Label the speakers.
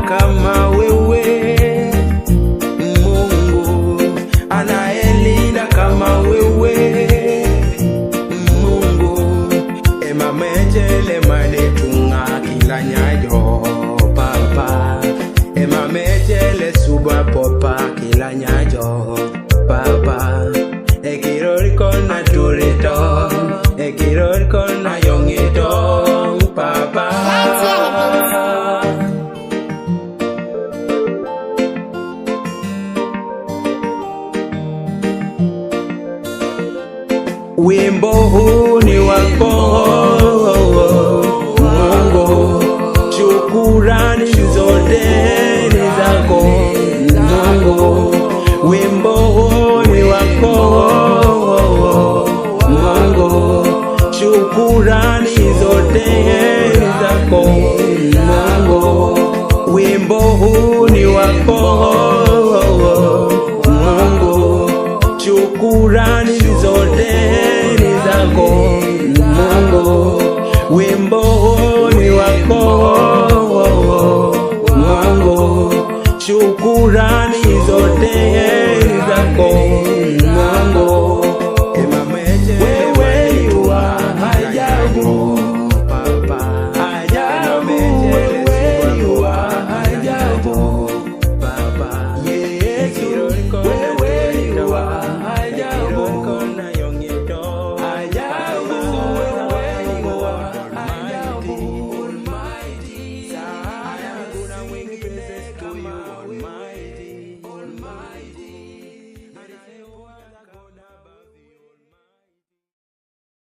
Speaker 1: kama wewe, Mungu anayelinda kama wewe, Mungu emamejele manetunga kila nyayo papa, emamejele suba popa kila nyayo papa, ekiroriko na turito, ekiroriko na yongito papa. Wimbo huu ni wako Mungu, shukurani